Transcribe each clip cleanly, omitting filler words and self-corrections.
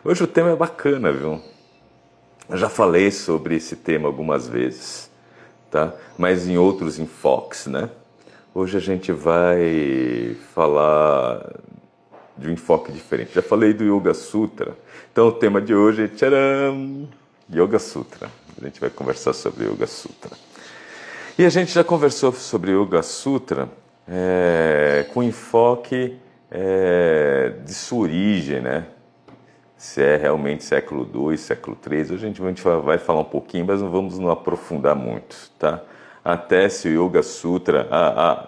Hoje o tema é bacana, viu? Eu já falei sobre esse tema algumas vezes, tá? Mas em outros enfoques, né? Hoje a gente vai falar de um enfoque diferente. Já falei do Yoga Sutra. Então o tema de hoje é tcharam, Yoga Sutra. A gente vai conversar sobre Yoga Sutra. E a gente já conversou sobre Yoga Sutra com enfoque de sua origem, né? Se é realmente século II, século III. Hoje a gente vai falar um pouquinho, mas não vamos nos aprofundar muito, tá? Até se o Yoga Sutra...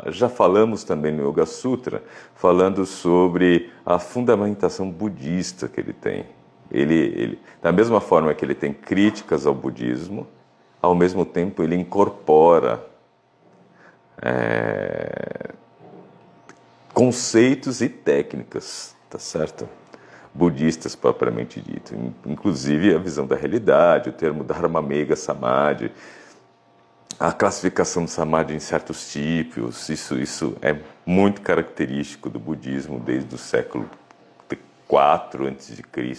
já falamos também no Yoga Sutra, falando sobre a fundamentação budista que ele tem. Ele, da mesma forma que ele tem críticas ao budismo, ao mesmo tempo ele incorpora conceitos e técnicas, tá certo? Budistas propriamente dito, inclusive a visão da realidade, o termo Dharma Mega Samadhi, a classificação do Samadhi em certos tipos, isso é muito característico do budismo desde o século IV a.C.,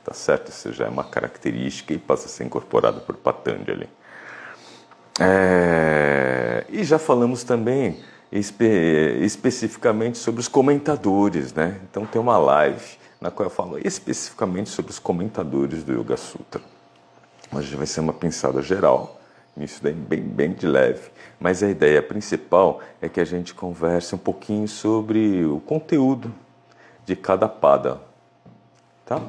tá certo? Isso já é uma característica e passa a ser incorporada por Patanjali. E já falamos também especificamente sobre os comentadores, né? Então tem uma live na qual eu falo especificamente sobre os comentadores do Yoga Sutra. Hoje vai ser uma pensada geral, isso daí bem de leve, mas a ideia principal é que a gente converse um pouquinho sobre o conteúdo de cada pada, tá?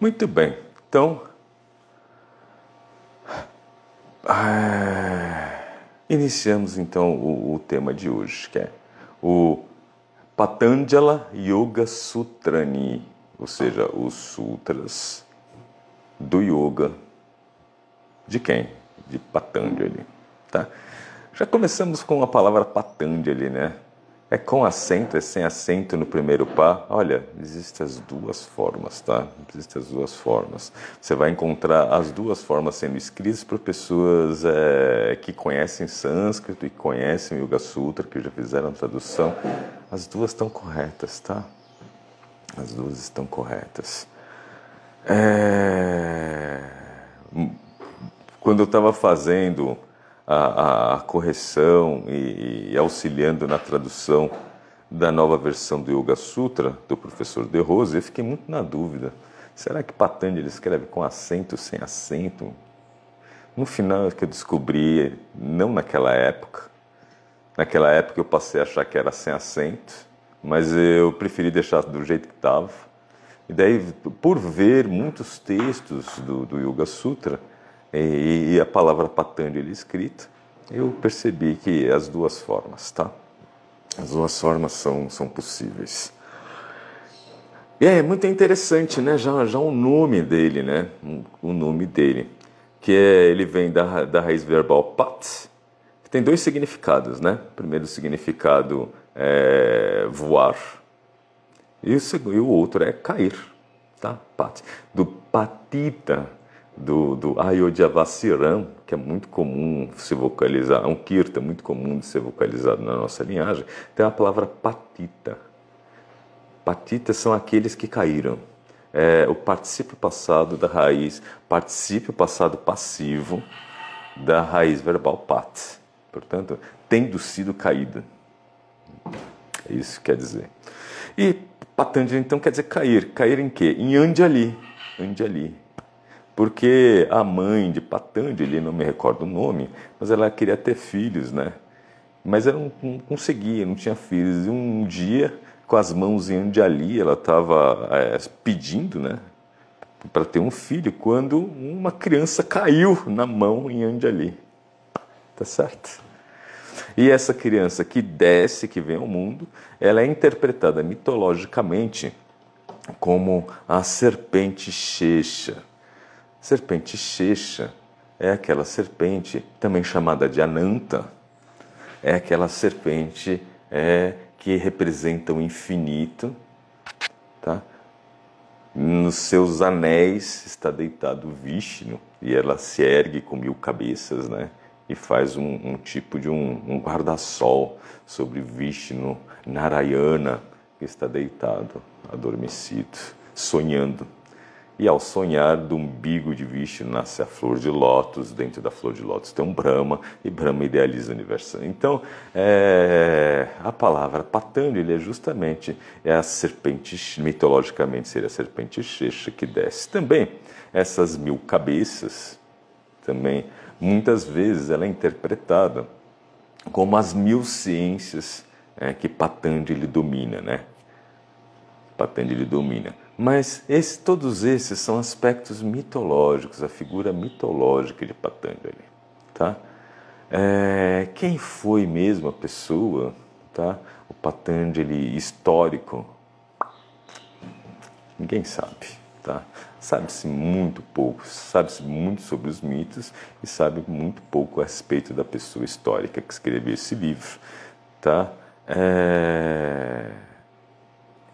Muito bem, então iniciamos então o tema de hoje, que é o Patanjala Yoga Sutrani, ou seja, os sutras do yoga. De quem? De Patanjali, tá? Já começamos com a palavra Patanjali, né? É com acento, é sem acento no primeiro pá? Olha, existem as duas formas, tá? Existem as duas formas. Você vai encontrar as duas formas sendo escritas por pessoas que conhecem sânscrito e conhecem o Yoga Sutra, que já fizeram a tradução. As duas estão corretas, tá? As duas estão corretas. Quando eu estava fazendo a correção e auxiliando na tradução da nova versão do Yoga Sutra, do professor De Rose, eu fiquei muito na dúvida. Será que Patanjali escreve com acento, sem acento? No final é que eu descobri, não naquela época. Naquela época eu passei a achar que era sem acento, mas eu preferi deixar do jeito que estava. E daí, por ver muitos textos do Yoga Sutra, e a palavra Patanjali escrita, eu percebi que as duas formas, tá? As duas formas são possíveis. E é muito interessante, né? Já o nome dele, né? O nome dele, ele vem da raiz verbal pat, que tem dois significados, né? O primeiro significado é voar, e o outro é cair, tá? Pat. Do patita, do Ayodhyavasiram, que é muito comum se vocalizar, um kirtan muito comum de ser vocalizado na nossa linhagem, tem a palavra patita. Patitas são aqueles que caíram. O particípio passado da raiz, particípio passado passivo da raiz verbal pat. Portanto, tendo sido caída. É isso que quer dizer. E Patanjali, então, quer dizer cair. Cair em quê? Em Anjali. Anjali. Porque a mãe de Patanjali, não me recordo o nome, mas ela queria ter filhos, né? Mas ela não conseguia, não tinha filhos. E um dia, com as mãos em Anjali, ela estava pedindo, né, para ter um filho, quando uma criança caiu na mão em Anjali. Tá certo? E essa criança que desce, que vem ao mundo, ela é interpretada mitologicamente como a serpente Shesha. Serpente Shesha é aquela serpente, também chamada de Ananta, é aquela serpente que representa o infinito, tá? Nos seus anéis está deitado Vishnu, e ela se ergue com 1000 cabeças, né? E faz um tipo de um guarda-sol sobre Vishnu, Narayana, que está deitado, adormecido. sonhando. E ao sonhar, do umbigo de Vishnu nasce a flor de lótus, dentro da flor de lótus tem um Brahma, e Brahma idealiza o universo. Então, a palavra Patanjali é justamente a serpente, mitologicamente seria a serpente Shesha que desce. Também, essas 1000 cabeças, também, muitas vezes ela é interpretada como as 1000 ciências que Patanjali domina, né? Patanjali domina. Mas todos esses são aspectos mitológicos, a figura mitológica de Patanjali. Tá? Quem foi mesmo a pessoa, tá? O Patanjali histórico? Ninguém sabe. Tá? Sabe-se muito pouco, sabe-se muito sobre os mitos e sabe muito pouco a respeito da pessoa histórica que escreveu esse livro. Tá?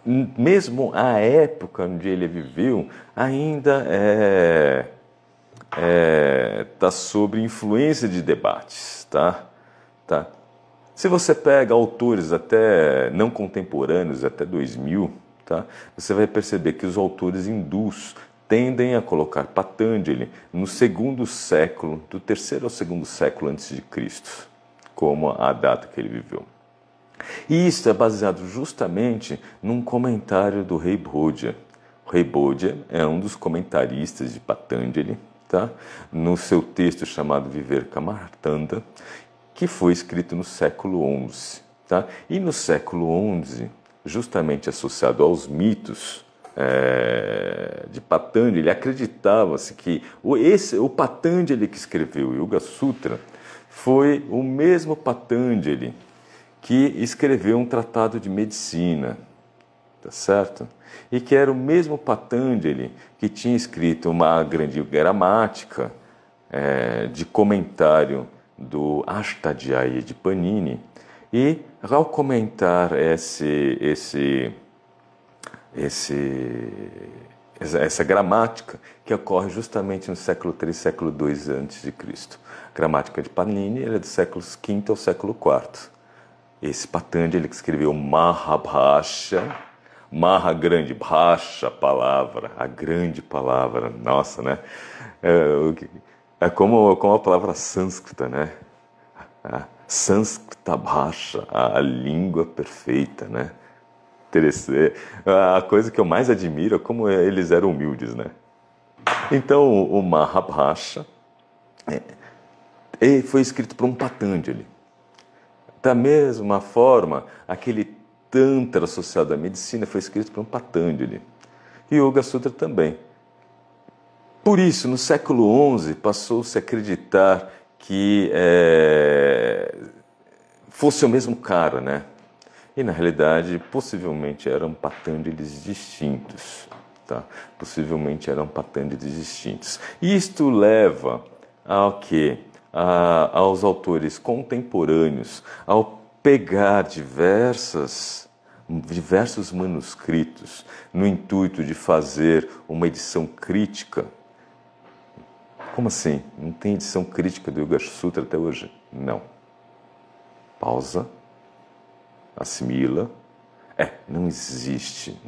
Mesmo a época onde ele viveu ainda está sob influência de debates, tá? Se você pega autores até não contemporâneos, até 2000, tá? Você vai perceber que os autores hindus tendem a colocar Patanjali no segundo século, do terceiro ao segundo século antes de Cristo, como a data que ele viveu. E isso é baseado justamente num comentário do Rei Bhodja. O Rei Bhodja é um dos comentaristas de Patanjali, tá? No seu texto chamado Vivekamardanda, que foi escrito no século XI. Tá? E no século XI, justamente associado aos mitos de Patanjali, acreditava-se que o Patanjali que escreveu o Yoga Sutra foi o mesmo Patanjali que escreveu um tratado de medicina, tá certo? E que era o mesmo Patanjali que tinha escrito uma grande gramática de comentário do Ashtadhyayi de Panini. E ao comentar essa gramática que ocorre justamente no século III, século II a.C. A gramática de Panini era do século V ao século IV. Esse Patanjali que escreveu Mahabhasha, Maha grande, Bhasha, palavra, a grande palavra, nossa, né? É como a palavra sânscrita, né? A Sânskrita Bhasha, a língua perfeita, né? Interessante. A coisa que eu mais admiro é como eles eram humildes, né? Então, o Mahabhasha foi escrito por um Patanjali. Da mesma forma, aquele Tantra associado à medicina foi escrito por um Patanjali. E o Yoga Sutra também. Por isso, no século XI, passou-se a acreditar que fosse o mesmo cara, né? E, na realidade, possivelmente eram Patanjalis distintos. Tá? Possivelmente eram Patanjalis distintos. E isto leva ao quê? Aos autores contemporâneos, ao pegar diversos manuscritos no intuito de fazer uma edição crítica. Como assim? Não tem edição crítica do Yoga Sutra até hoje? Não. Pausa. Assimila. Não existe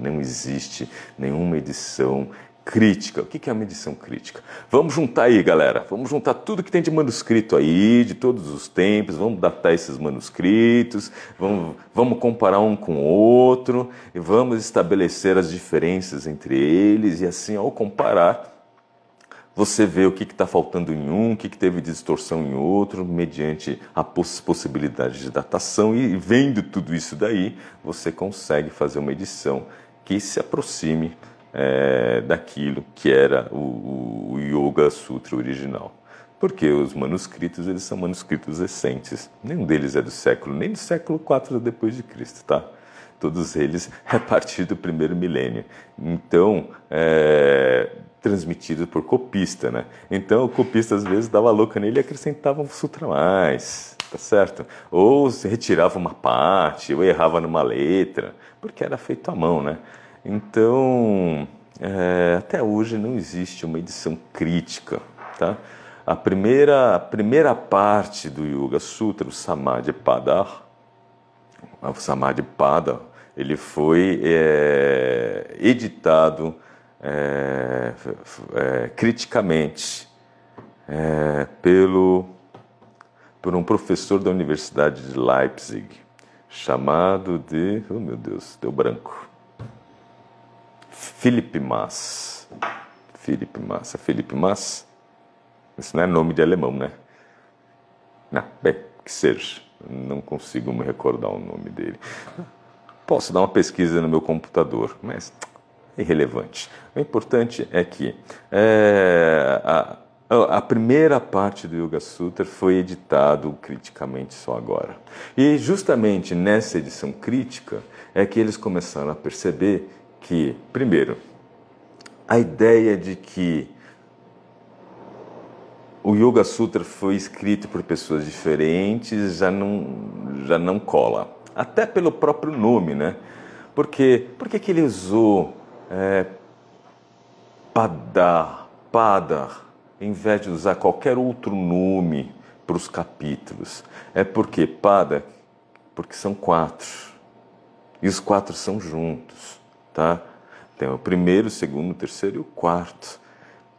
nenhuma edição crítica. O que é uma edição crítica? Vamos juntar aí, galera. Vamos juntar tudo que tem de manuscrito aí, de todos os tempos. Vamos datar esses manuscritos. Vamos comparar um com o outro. E vamos estabelecer as diferenças entre eles. E assim, ao comparar, você vê o que está faltando em um, o que teve distorção em outro, mediante a possibilidade de datação. E vendo tudo isso daí, você consegue fazer uma edição que se aproxime daquilo que era o Yoga Sutra original. Porque os manuscritos, eles são manuscritos recentes. Nenhum deles é do século, nem do século IV depois de Cristo, tá? Todos eles a partir do primeiro milênio. Então, transmitido por copista, né? Então, o copista às vezes dava louca nele e acrescentava um sutra a mais, tá certo? Ou se retirava uma parte, ou errava numa letra, porque era feito à mão, né? Então, até hoje não existe uma edição crítica, tá? A primeira parte do Yoga Sutra, o Samadhipada, ele foi editado criticamente por um professor da Universidade de Leipzig, chamado de... Oh, meu Deus, deu branco. Philipp Maas. Philipp Maas. É Philipp Maas? Isso não é nome de alemão, né? Não, bem, que seja. Não consigo me recordar o nome dele. Posso dar uma pesquisa no meu computador, mas é irrelevante. O importante é que a primeira parte do Yoga Sutra foi editado criticamente só agora. E justamente nessa edição crítica é que eles começaram a perceber que, primeiro, a ideia de que o Yoga Sutra foi escrito por pessoas diferentes já não cola. Até pelo próprio nome, né? Por que ele usou Pada, em vez de usar qualquer outro nome para os capítulos? É porque Pada, porque são 4. E os 4 são juntos, tá? Tem o primeiro, o segundo, o terceiro e o quarto.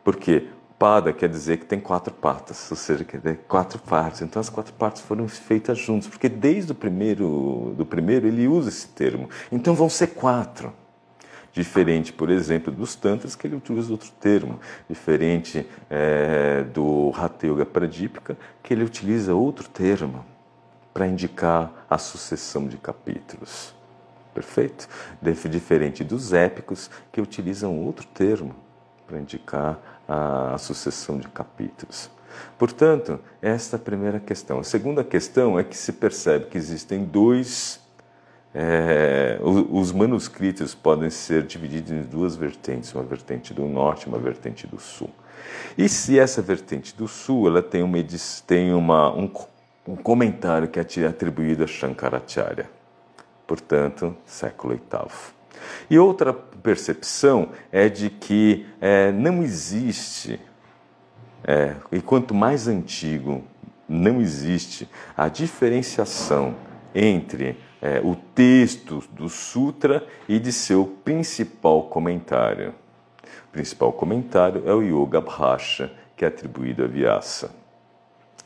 Por quê? Pada quer dizer que tem 4 patas, ou seja, quer dizer 4 partes. Então as 4 partes foram feitas juntas, porque desde o primeiro ele usa esse termo. Então vão ser 4. Diferente, por exemplo, dos tantras, que ele utiliza outro termo. Diferente do Hatha Yoga Pradipika, que ele utiliza outro termo para indicar a sucessão de capítulos. Perfeito? Diferente dos épicos, que utilizam outro termo para indicar a sucessão de capítulos. Portanto, esta é a primeira questão. A segunda questão é que se percebe que existem dois... os manuscritos podem ser divididos em 2 vertentes, uma vertente do norte e uma vertente do sul. E se essa vertente do sul ela tem um comentário que é atribuído a Shankaracharya, portanto, século VIII. E outra percepção é de que não existe, e quanto mais antigo, não existe a diferenciação entre o texto do sutra e de seu principal comentário. O principal comentário é o Yoga Bhasha, que é atribuído a Vyasa,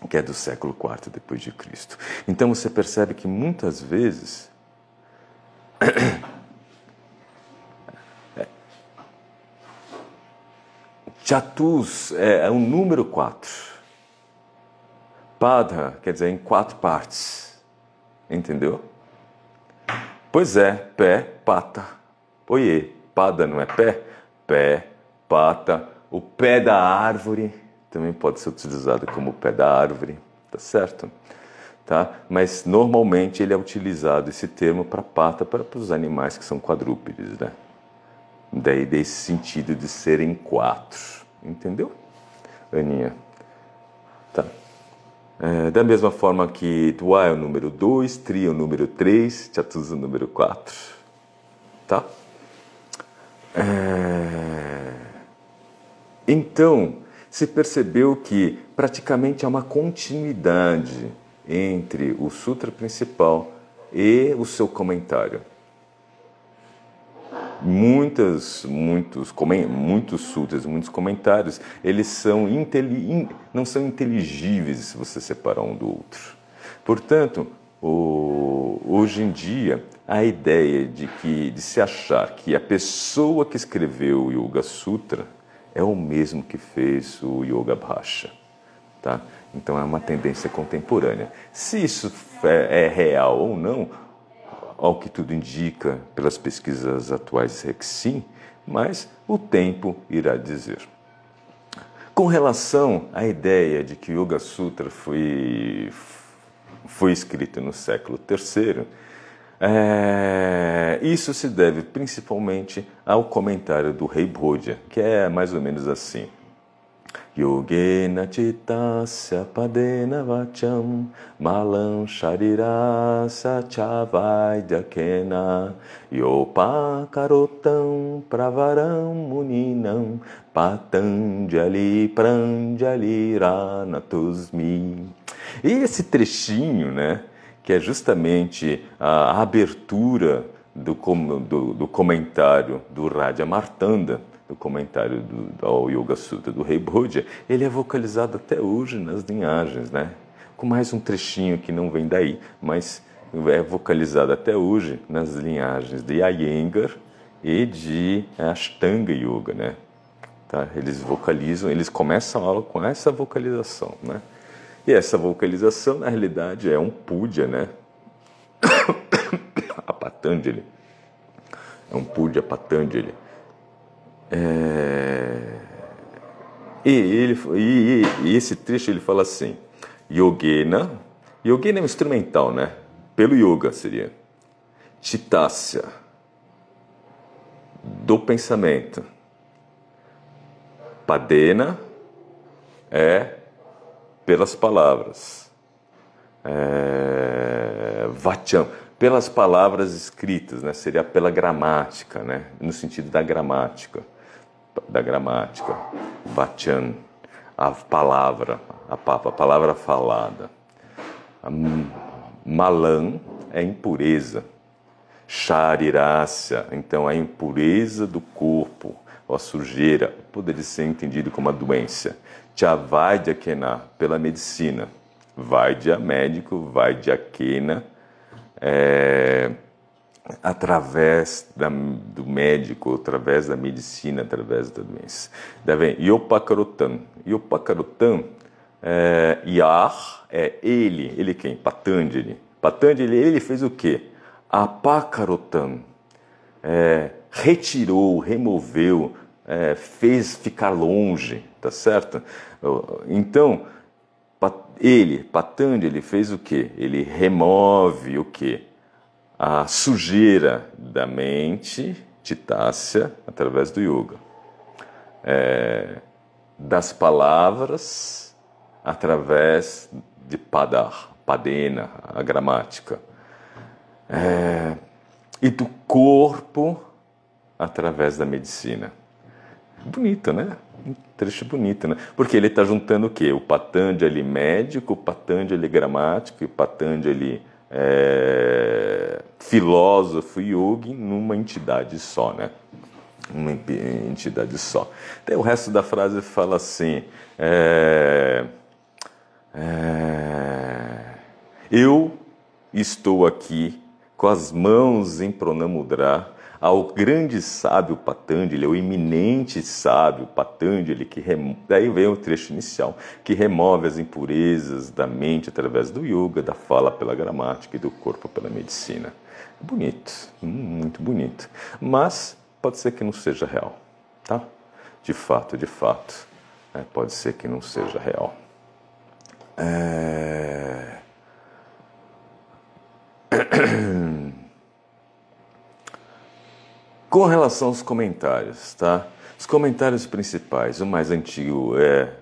que é do século IV depois de Cristo. Então você percebe que muitas vezes Chatus é um número 4. Pada quer dizer em 4 partes. Entendeu? Pois é, pé, pata. Oiê, pada não é pé? Pé, pata. O pé da árvore também pode ser utilizado como pé da árvore, tá certo? Tá? Mas normalmente ele é utilizado esse termo para pata para os animais que são quadrúpedes, né? Daí desse sentido de serem 4, entendeu, Aninha? Tá. Da mesma forma que Dwa é o número 2, Tri é o número 3, Chatus é o número 4, tá? Então, se percebeu que praticamente há uma continuidade entre o sutra principal e o seu comentário. Muitos sutras, muitos comentários, eles não são inteligíveis se você separar um do outro. Portanto, hoje em dia, a ideia de se achar que a pessoa que escreveu o Yoga Sutra é o mesmo que fez o Yoga Bhasha, tá? Então é uma tendência contemporânea. Se isso é real ou não, ao que tudo indica pelas pesquisas atuais é que sim, mas o tempo irá dizer. Com relação à ideia de que o Yoga Sutra foi escrito no século III, isso se deve principalmente ao comentário do rei Bhodja, que é mais ou menos assim. Yogena Chittasya Padena Vacham Malam Sharirasa Chavaidakena Yopakarotam Pravaram Muninam Patanjali Pranjali Ranatusmi. E esse trechinho, né, que é justamente a abertura do comentário do Raja Martanda, do comentário ao Yoga Sutra do Rei Bodhi, ele é vocalizado até hoje nas linhagens, né? Com mais um trechinho que não vem daí, mas é vocalizado até hoje nas linhagens de Iyengar e de Ashtanga Yoga, né? Tá? Eles vocalizam, eles começam a aula com essa vocalização, né? E essa vocalização, na realidade, é um Pudya, né? A Patanjali. É um Pudya Patanjali. E esse trecho ele fala assim: Yogena é um instrumental, né? Pelo yoga seria Chittasya, do pensamento. Padena é pelas palavras. Vacham, pelas palavras escritas, né? Seria pela gramática, né? No sentido da gramática. Vachan, a palavra falada. Malam é impureza. Sharirasya, então a impureza do corpo, ou a sujeira, poderia ser entendido como a doença. Chavaidya Kena, pela medicina. Vaidya, médico, Vaidya Kena, através do médico, através da medicina, através da doença. Daí vem Yopakarotam. Yopakarotam, Yar é ele quem? Patanjali. Patanjali, ele fez o quê? Apakarotam, retirou, removeu, fez ficar longe, tá certo? Então, Patanjali fez o quê? Ele remove o quê? A sujeira da mente, Chittasya, através do yoga. Das palavras, através de Padena, a gramática. E do corpo, através da medicina. Bonito, né? Um trecho bonito, né? Porque ele está juntando o quê? O Patanjali médico, o Patanjali gramático e o Patanjali filósofo yogi numa entidade só, né? Uma entidade só. Daí o resto da frase fala assim: eu estou aqui com as mãos em Pranamudra ao grande sábio Patanjali, ao eminente sábio Patanjali, daí vem o trecho inicial, que remove as impurezas da mente através do yoga, da fala pela gramática e do corpo pela medicina. Bonito, muito bonito. Mas pode ser que não seja real, tá? De fato, pode ser que não seja real. Com relação aos comentários, tá? Os comentários principais, o mais antigo é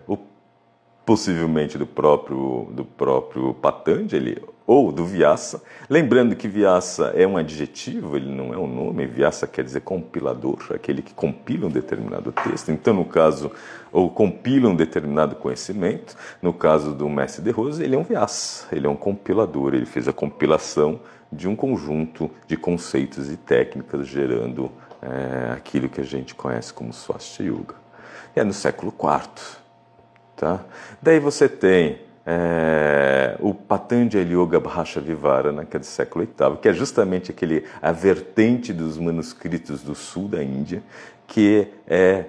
possivelmente do próprio Patanjali ou do Vyasa. Lembrando que Vyasa é um adjetivo, ele não é um nome. Vyasa quer dizer compilador, aquele que compila um determinado texto. Então, no caso, ou compila um determinado conhecimento. No caso do Mestre de Rose, ele é um Vyasa, ele é um compilador, ele fez a compilação de um conjunto de conceitos e técnicas gerando aquilo que a gente conhece como Swastika Yuga. E é no século IV. Tá? Daí você tem o Patanjali Yoga Bhasha Vivarana, que é do século VIII, que é justamente a vertente dos manuscritos do sul da Índia, que é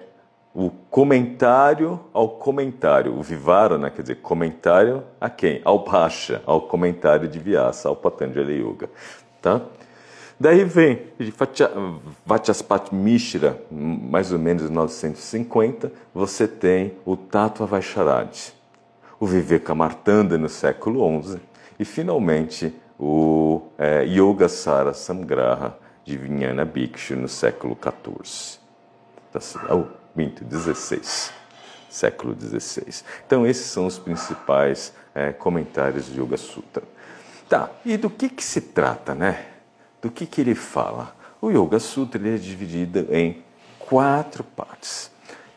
o comentário ao comentário. O Vivarana quer dizer comentário a quem? Ao Bhasha, ao comentário de Vyasa, ao Patanjali Yoga. Tá? Daí vem Vachaspati Mishra, mais ou menos em 950, você tem o Tattva Vaisharad, o Vivekamartanda no século XI e, finalmente, o Yogasara Samgraha de Vijnana Bhikshu no século XIV. XVI. Século XVI. Então, esses são os principais comentários de Yoga Sutra. Tá, e do que se trata, né? Do que ele fala? O Yoga Sutra ele é dividido em 4 partes.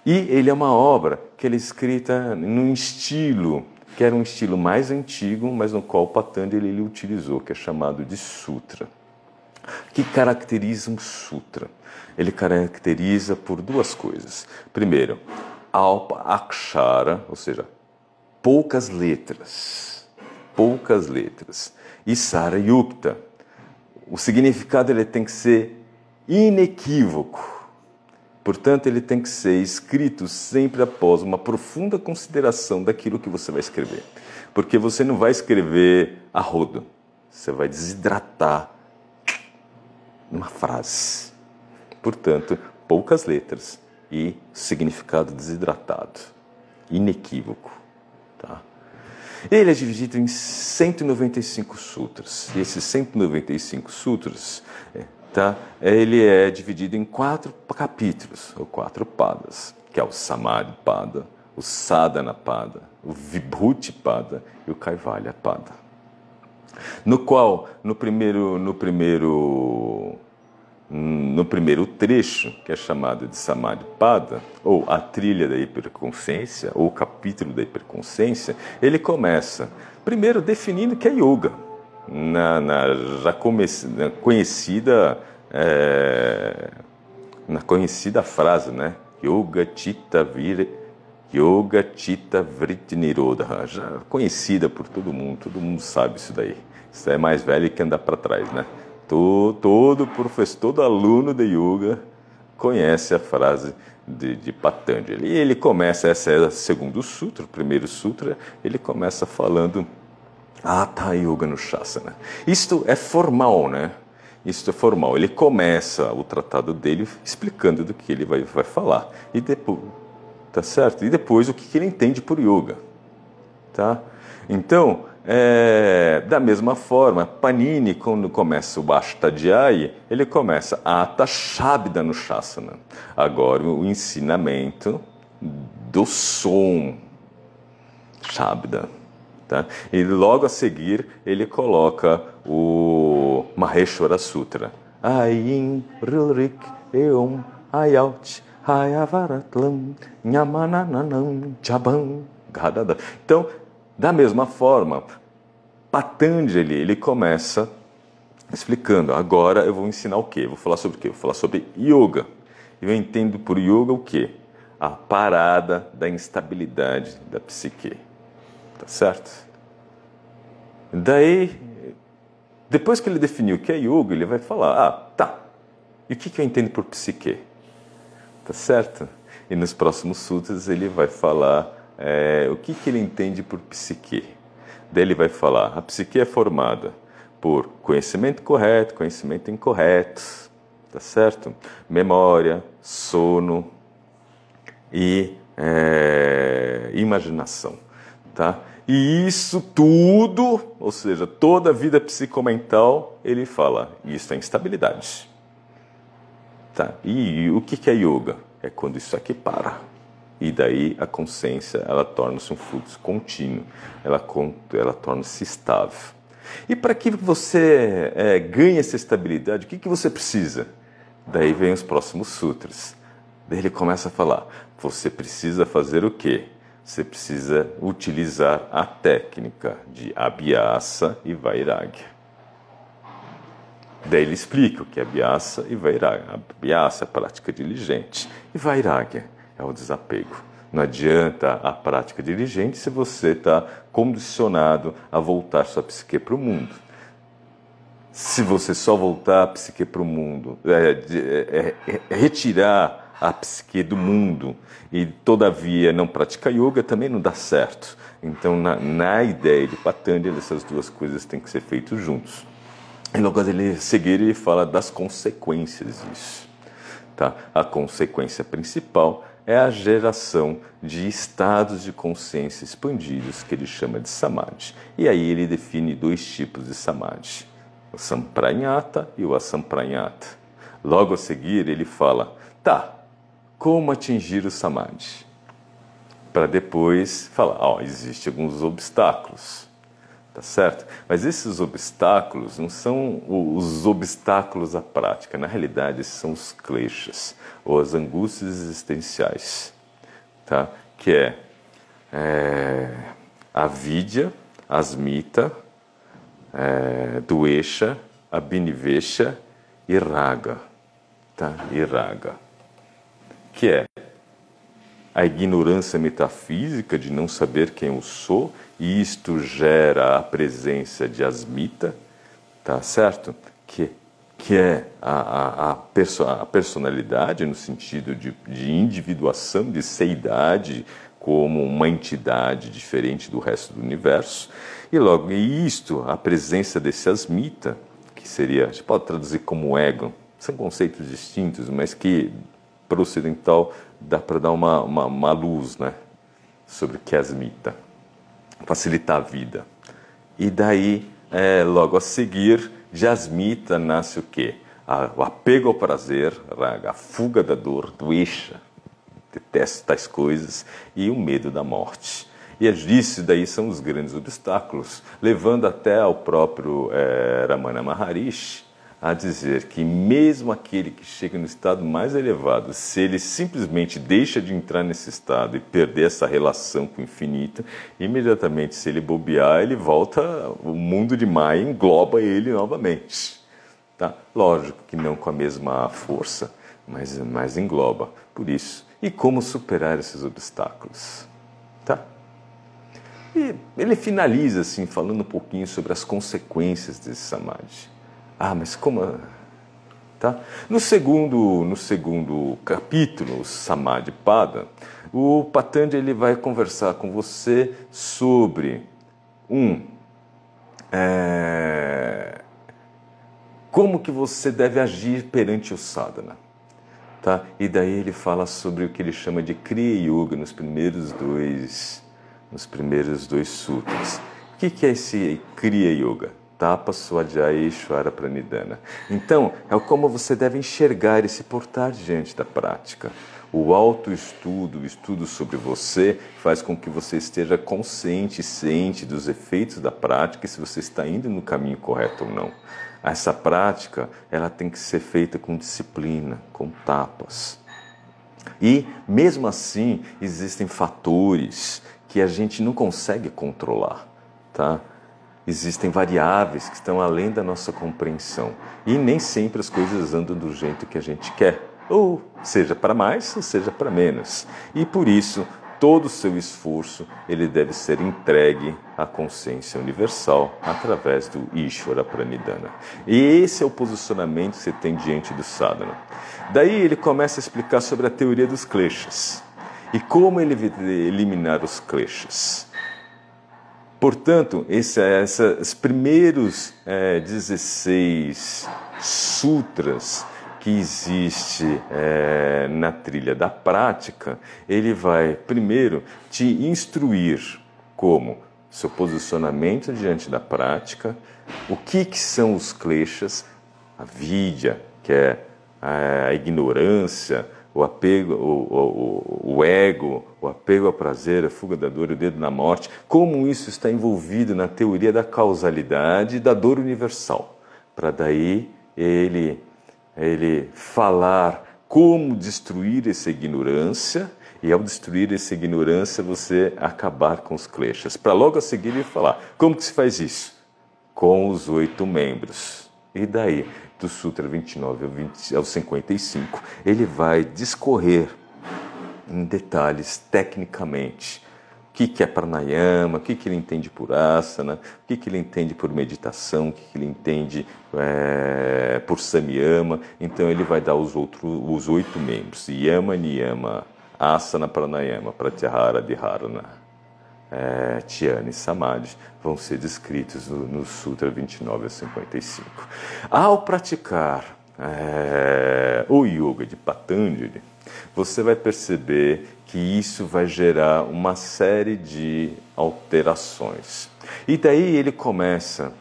E ele é uma obra que ele é escrita num estilo, que era um estilo mais antigo, mas no qual Patanjali ele utilizou, que é chamado de Sutra. que caracteriza um sutra? Ele caracteriza por duas coisas. Primeiro, alpa akshara, ou seja, poucas letras. Poucas letras. E sara yukta. O significado ele tem que ser inequívoco. Portanto, ele tem que ser escrito sempre após uma profunda consideração daquilo que você vai escrever. Porque você não vai escrever a rodo. Você vai desidratar uma frase. Portanto, poucas letras e significado desidratado, inequívoco. Tá? Ele é dividido em 195 sutras. E esses 195 sutras, ele é dividido em 4 capítulos, ou 4 padas, que é o Samadhi Pada, o Sadhana Pada, o Vibhuti Pada e o Kaivalya Pada. No qual, no primeiro trecho, que é chamado de Samadhi Pada, ou a trilha da hiperconsciência, ou o capítulo da hiperconsciência, ele começa, primeiro, definindo o que é yoga, na conhecida frase, né? Yoga Chitta Vritti Nirodha, já conhecida por todo mundo sabe isso daí. Isso é mais velho que andar para trás, né? Todo professor, todo aluno de yoga conhece a frase de Patanjali. E ele começa, essa é o segundo sutra, o primeiro sutra, ele começa falando Hatha Yoga Anushasana. Isto é formal, né? Isto é formal. Ele começa o tratado dele explicando do que ele vai falar. E depois, tá certo? E depois o que ele entende por yoga. Tá? Então, da mesma forma, Panini, quando começa o Ashtadhyayi, ele começa Hatha Shabda Anushasana. Agora, o ensinamento do som. Shabda. Tá? E logo a seguir, ele coloca o Maheshwara Sutra. Ayin Rilrik Eum Ayaut Hayavaratlam Nyamananam Chabam Gadada. Então, da mesma forma, Patanjali, ele começa explicando, agora eu vou ensinar o quê? Vou falar sobre o quê? Vou falar sobre yoga. Eu entendo por yoga o quê? A parada da instabilidade da psique. Tá certo? Daí, depois que ele definiu o que é yoga, ele vai falar, tá, e o que eu entendo por psique? Tá certo? E nos próximos sutras ele vai falar o que ele entende por psique. Daí ele vai falar, a psique é formada por conhecimento correto, conhecimento incorreto, tá certo? Memória, sono e imaginação, tá? E isso tudo, ou seja, toda a vida psicomental, ele fala, isso é instabilidade. Tá? E o que é yoga? É quando isso aqui para. E daí a consciência, ela torna-se um fluxo contínuo, ela torna-se estável. E para que você ganhe essa estabilidade, o que você precisa? Daí vem os próximos sutras. Daí ele começa a falar, você precisa fazer o quê? Você precisa utilizar a técnica de Abhyasa e Vairagya. Daí ele explica o que é Abhyasa e Vairagya. Abhyasa é a prática diligente e Vairagya é o desapego. Não adianta a prática diligente se você está condicionado a voltar sua psique para o mundo. Se você só voltar a psique para o mundo, retirar a psique do mundo e todavia não praticar yoga, também não dá certo. Então, na ideia de Patanjali, essas duas coisas têm que ser feitas juntos. E logo ele seguir, ele fala das consequências disso. Tá? A consequência principal é a geração de estados de consciência expandidos, que ele chama de Samadhi. E aí ele define 2 tipos de Samadhi, o Sampranyata e o Asampranyata. Logo a seguir ele fala, tá, como atingir o Samadhi? Para depois falar, existem alguns obstáculos. Tá certo? Mas esses obstáculos não são os obstáculos à prática. Na realidade, esses são os kleshas, ou as angústias existenciais. Tá? Que a vidya, asmita, duesha, abhinivesha e raga, tá? E raga, que é a ignorância metafísica de não saber quem eu sou, e isto gera a presença de asmita, tá certo? Que é a personalidade no sentido de individuação, de seidade como uma entidade diferente do resto do universo. E logo isto, a presença desse asmita, que seria, a gente pode traduzir como ego, são conceitos distintos, mas que para o ocidental dá para dar uma luz, né, sobre o que é asmita, facilitar a vida. E daí, logo a seguir, de asmita nasce o quê? O apego ao prazer, a fuga da dor, dvesha, detesto tais coisas, e o medo da morte. E isso daí são os grandes obstáculos, levando até ao próprio Ramana Maharishi a dizer que mesmo aquele que chega no estado mais elevado, se ele simplesmente deixa de entrar nesse estado e perder essa relação com o infinito, imediatamente, se ele bobear, ele volta, o mundo de Maya engloba ele novamente. Tá? Lógico que não com a mesma força, mas engloba. Por isso. E como superar esses obstáculos? Tá? E ele finaliza assim, falando um pouquinho sobre as consequências desse samadhi. Ah, mas como... Tá? No segundo capítulo, o Samadhi Pada, o Patanjali ele vai conversar com você sobre como que você deve agir perante o sadhana. Tá? E daí ele fala sobre o que ele chama de Kriya Yoga nos primeiros dois sutras. O que é esse Kriya Yoga? Tapa Swadhyaya Ishvara Pranidhana. Então, é como você deve enxergar e se portar diante da prática. O autoestudo, o estudo sobre você, faz com que você esteja consciente e ciente dos efeitos da prática e se você está indo no caminho correto ou não. Essa prática, ela tem que ser feita com disciplina, com tapas. E, mesmo assim, existem fatores que a gente não consegue controlar, tá? Existem variáveis que estão além da nossa compreensão. E nem sempre as coisas andam do jeito que a gente quer. Ou seja para mais, ou seja para menos. E por isso, todo o seu esforço ele deve ser entregue à consciência universal através do Ishvara Pranidhana. E esse é o posicionamento que você tem diante do sadhana. Daí ele começa a explicar sobre a teoria dos kleshas. E como ele eliminar os kleshas. Portanto, esses primeiros 16 sutras que existe na trilha da prática, ele vai primeiro te instruir como seu posicionamento diante da prática, o que são os kleshas, a vidya, que é a ignorância, o apego, o ego, o apego ao prazer, a fuga da dor e o dedo na morte, como isso está envolvido na teoria da causalidade e da dor universal. Para daí ele falar como destruir essa ignorância, e ao destruir essa ignorância você acabar com os kleshas. Para logo a seguir ele falar, como que se faz isso? Com os 8 membros. E daí, do Sutra 29 ao 55, ele vai discorrer em detalhes, tecnicamente, o que é pranayama, o que ele entende por asana, o que ele entende por meditação, o que ele entende por samyama. Então ele vai dar os 8 membros, yama, niyama, asana, pranayama, pratyahara, dharana, dhyana e samadhi, vão ser descritos no Sutra 29 a 55. Ao praticar o yoga de Patanjali, você vai perceber que isso vai gerar uma série de alterações. E daí ele começa,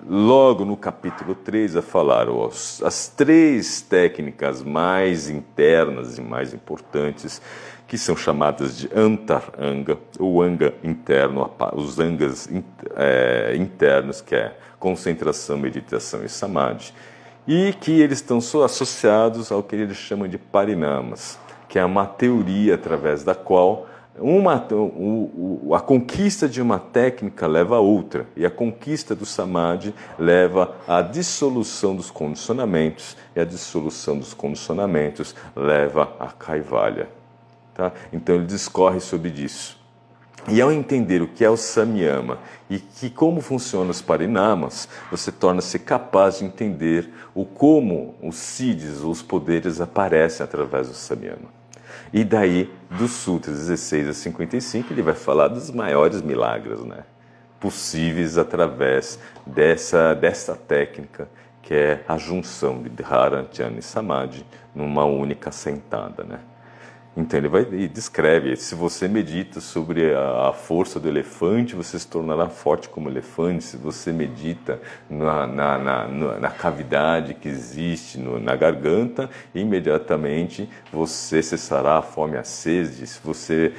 logo no capítulo 3, a falar as 3 técnicas mais internas e mais importantes, que são chamadas de Antaranga, o anga interno, os angas internos, que é concentração, meditação e samadhi, e que eles estão associados ao que eles chamam de parinamas, que é uma teoria através da qual a conquista de uma técnica leva a outra, e a conquista do samadhi leva à dissolução dos condicionamentos, e a dissolução dos condicionamentos leva a kaivalya. Tá? Então ele discorre sobre isso. E ao entender o que é o samyama e como funcionam os parinamas, você torna-se capaz de entender como os siddhis, os poderes, aparecem através do samyama. E daí, dos sutras 16 a 55, ele vai falar dos maiores milagres, né, possíveis através dessa técnica, que é a junção de Dhyana, Dhyana e Samadhi numa única sentada, né? Então ele descreve, se você medita sobre a força do elefante, você se tornará forte como elefante. Se você medita na cavidade que existe na garganta, imediatamente você cessará a fome e a sede. Se você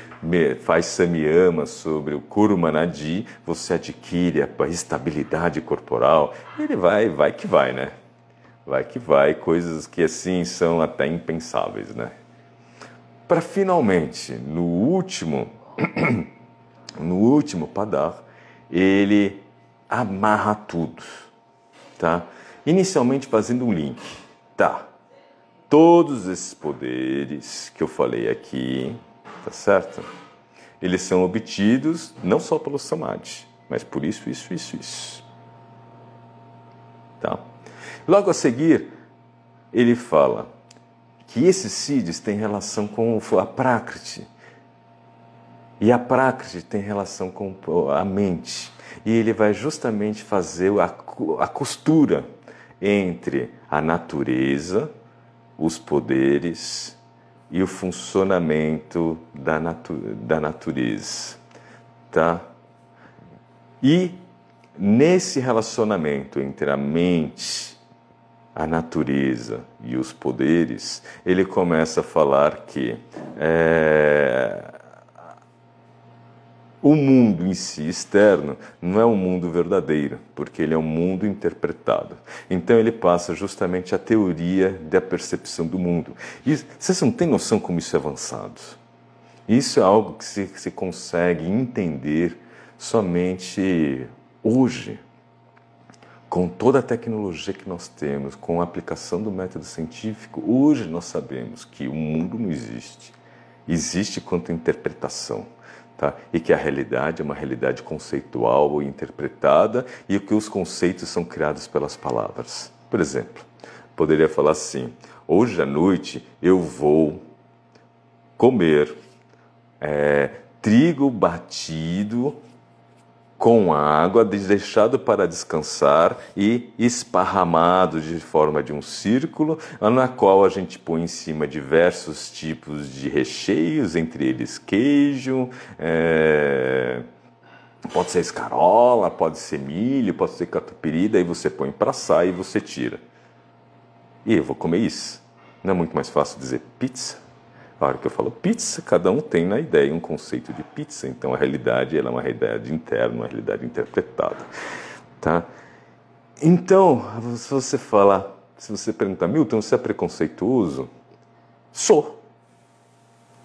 faz samyama sobre o kurma nadi, você adquire a estabilidade corporal. Ele vai que vai, né? Vai que vai, coisas que assim são até impensáveis, né? Para finalmente, no último padar, ele amarra tudo, tá? Inicialmente fazendo um link, tá? Todos esses poderes que eu falei aqui, tá certo? Eles são obtidos não só pelo samadhi, mas por isso, tá? Logo a seguir, ele fala que esses siddhis têm relação com a prakriti, e a prakriti tem relação com a mente, e ele vai justamente fazer a costura entre a natureza, os poderes e o funcionamento da natureza, tá? E nesse relacionamento entre a mente, a natureza e os poderes, ele começa a falar que o mundo em si, externo, não é um mundo verdadeiro, porque ele é um mundo interpretado. Então ele passa justamente a teoria da percepção do mundo. E vocês não têm noção como isso é avançado. Isso é algo que se consegue entender somente hoje. Com toda a tecnologia que nós temos, com a aplicação do método científico, hoje nós sabemos que o mundo não existe. Existe quanto interpretação, tá? E que a realidade é uma realidade conceitual e interpretada, e que os conceitos são criados pelas palavras. Por exemplo, poderia falar assim: hoje à noite eu vou comer trigo batido com água, deixado para descansar e esparramado de forma de um círculo, na qual a gente põe em cima diversos tipos de recheios, entre eles queijo, pode ser escarola, pode ser milho, pode ser catupiry, daí você põe para assar e você tira. E eu vou comer isso. Não é muito mais fácil dizer pizza? A hora que eu falo pizza, cada um tem na ideia um conceito de pizza. Então a realidade ela é uma realidade interna, uma realidade interpretada, tá? Então, se você perguntar, Milton, você é preconceituoso? Sou.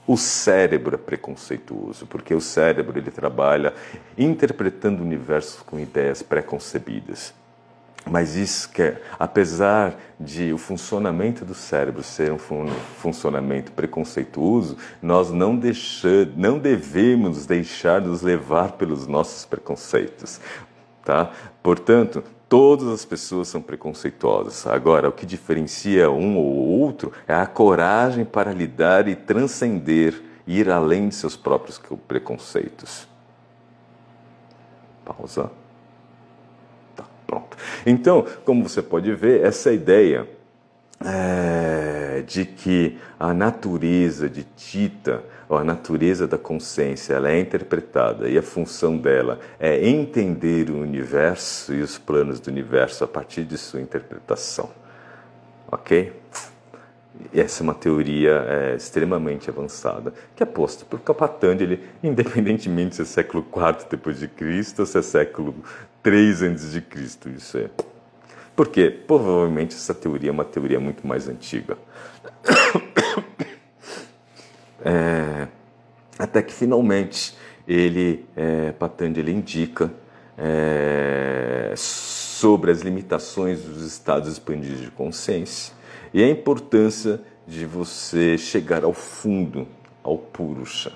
O cérebro é preconceituoso, porque o cérebro ele trabalha interpretando o universo com ideias pré-concebidas. Mas isso que apesar de o funcionamento do cérebro ser um funcionamento preconceituoso, nós não devemos deixar nos levar pelos nossos preconceitos, tá? Portanto, todas as pessoas são preconceituosas. Agora, o que diferencia um ou outro é a coragem para lidar e transcender, ir além de seus próprios preconceitos. Pausa. Pronto. Então, como você pode ver, essa ideia de que a natureza de Chitta, ou a natureza da consciência, ela é interpretada e a função dela é entender o universo e os planos do universo a partir de sua interpretação. Ok? E essa é uma teoria extremamente avançada, que é posta por Patanjali, independentemente se é século IV depois de Cristo ou se é século III antes de Cristo. Isso é. Porque provavelmente essa teoria é uma teoria muito mais antiga. A Até que finalmente Patanjali indica sobre as limitações dos estados expandidos de consciência e a importância de você chegar ao fundo, ao Purusha.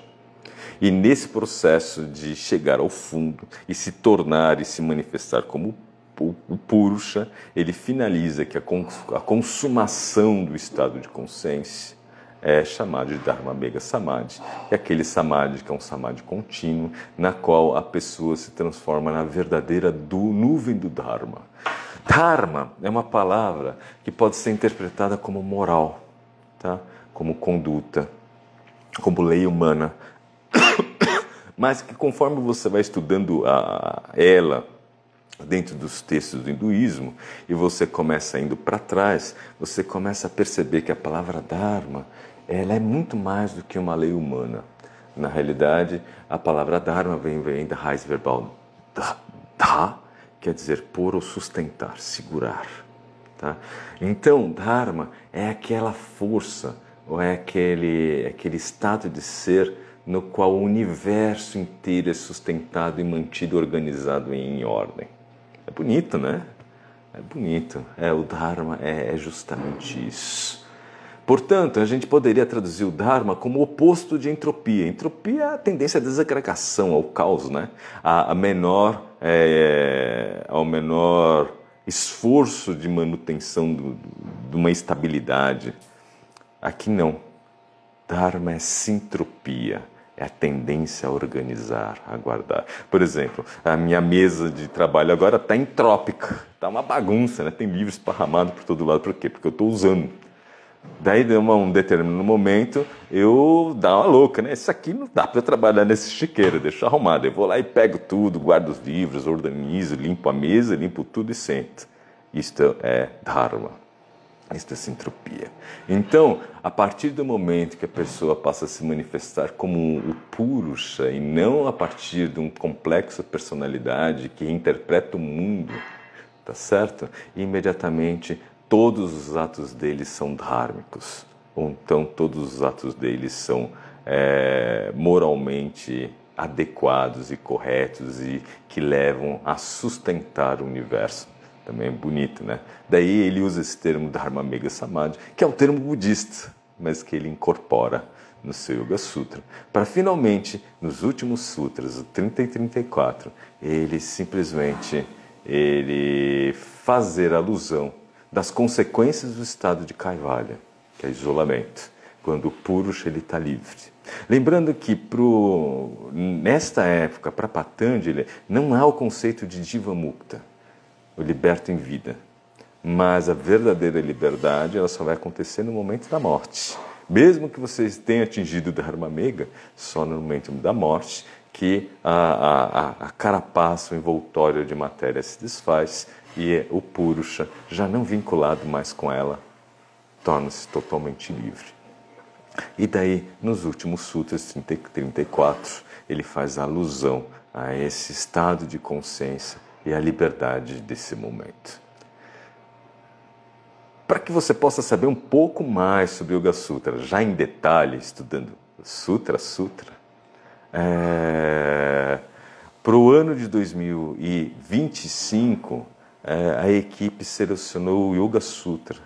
E nesse processo de chegar ao fundo e se tornar e se manifestar como o Purusha, ele finaliza que a consumação do estado de consciência é chamado de Dharma Mega Samadhi, que é aquele samadhi que é um samadhi contínuo, na qual a pessoa se transforma na verdadeira nuvem do Dharma. Dharma é uma palavra que pode ser interpretada como moral, tá? Como conduta, como lei humana, mas que conforme você vai estudando ela dentro dos textos do hinduísmo e você começa indo para trás, você começa a perceber que a palavra Dharma ela é muito mais do que uma lei humana. Na realidade, a palavra Dharma vem da raiz verbal dha, quer dizer pôr ou sustentar, segurar. Tá? Então, Dharma é aquela força, ou é aquele estado de ser no qual o universo inteiro é sustentado e mantido organizado em ordem. É bonito, né? É bonito. O Dharma é justamente isso. Portanto, a gente poderia traduzir o Dharma como o oposto de entropia. Entropia é a tendência à desagregação, ao caos, né? Ao menor esforço de manutenção de uma estabilidade. Aqui não. Dharma é sintropia. É a tendência a organizar, a guardar. Por exemplo, a minha mesa de trabalho agora está entrópica. Está uma bagunça, né? Tem livros esparramados por todo lado. Por quê? Porque eu estou usando. Daí, em um determinado momento, eu dá uma louca, né? Isso aqui não dá para eu trabalhar nesse chiqueiro, deixa arrumado. Eu vou lá e pego tudo, guardo os livros, organizo, limpo a mesa, limpo tudo e sento. Isto é Dharma. Isto é sintropia. Então, a partir do momento que a pessoa passa a se manifestar como o Purusha e não a partir de um complexo personalidade que interpreta o mundo, tá certo? E imediatamente todos os atos deles são dhármicos, ou então todos os atos deles são moralmente adequados e corretos e que levam a sustentar o universo. Também é bonito, né? Daí ele usa esse termo Dharma Mega Samadhi, que é um termo budista, mas que ele incorpora no seu Yoga Sutra, para finalmente, nos últimos sutras, o 30 e 34, ele simplesmente fazer alusão das consequências do estado de Kaivalya, que é isolamento, quando o Purusha está livre. Lembrando que nesta época, para Patanjali, não há o conceito de Jiva Mukta, o liberto em vida. Mas a verdadeira liberdade ela só vai acontecer no momento da morte. Mesmo que vocês tenham atingido o Dharma Mega, só no momento da morte que a carapaça, o envoltório de matéria se desfaz e o Purusha, já não vinculado mais com ela, torna-se totalmente livre. E daí, nos últimos sutras 30 e 34, ele faz alusão a esse estado de consciência e a liberdade desse momento. Para que você possa saber um pouco mais sobre o Yoga Sutra, já em detalhe, estudando Sutra a Sutra, para o ano de 2025, a equipe selecionou o Yoga Sutra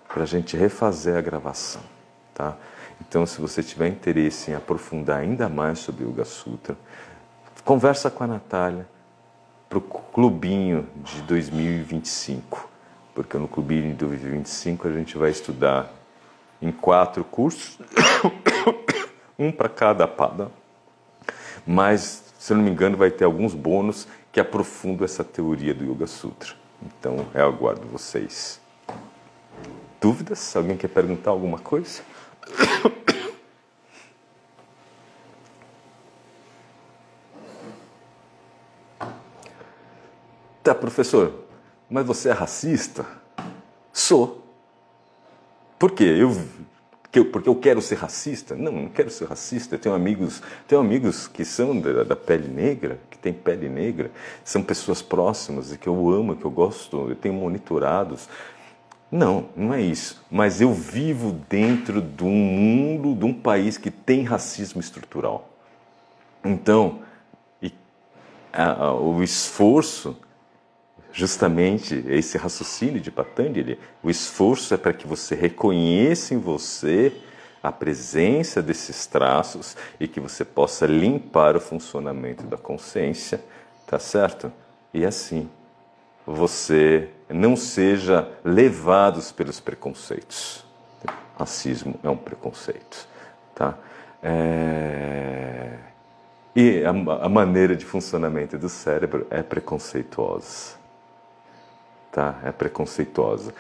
para a gente refazer a gravação. Tá? Então, se você tiver interesse em aprofundar ainda mais sobre o Yoga Sutra, conversa com a Natália, para o clubinho de 2025, porque no clubinho de 2025 a gente vai estudar em 4 cursos, um para cada pada, mas, se eu não me engano, vai ter alguns bônus que aprofundam essa teoria do Yoga Sutra. Então, eu aguardo vocês. Dúvidas? Alguém quer perguntar alguma coisa? Tá, professor, mas você é racista? Sou. Por quê? Porque eu quero ser racista? Não, não quero ser racista. Eu tenho amigos que são da pele negra, que têm pele negra, são pessoas próximas e que eu amo, que eu gosto, eu tenho monitorados. Não, não é isso. Mas eu vivo dentro de um mundo, de um país que tem racismo estrutural. Então, o esforço, justamente esse raciocínio de Patanjali, o esforço é para que você reconheça em você a presença desses traços e que você possa limpar o funcionamento da consciência, tá certo? E assim, você não seja levado pelos preconceitos. Racismo é um preconceito, tá? E a maneira de funcionamento do cérebro é preconceituosa, tá? É preconceituosa.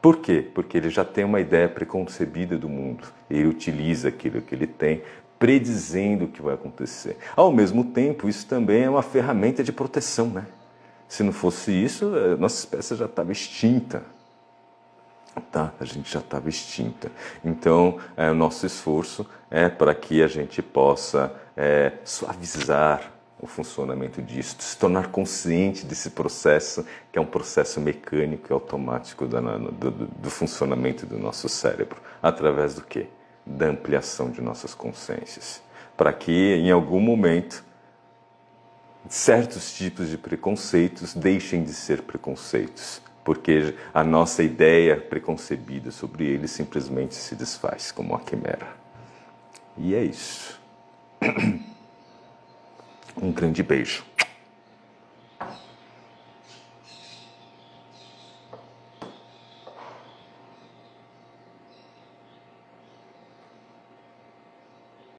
Por quê? Porque ele já tem uma ideia preconcebida do mundo. Ele utiliza aquilo que ele tem, predizendo o que vai acontecer. Ao mesmo tempo, isso também é uma ferramenta de proteção, né? Se não fosse isso, nossa espécie já estava extinta. Tá? A gente já estava extinta. Então, o nosso esforço é para que a gente possa suavizar o funcionamento disso, se tornar consciente desse processo, que é um processo mecânico e automático do funcionamento do nosso cérebro. Através do quê? Da ampliação de nossas consciências. Para que, em algum momento, certos tipos de preconceitos deixem de ser preconceitos, porque a nossa ideia preconcebida sobre eles simplesmente se desfaz como uma quimera. E é isso. Um grande beijo.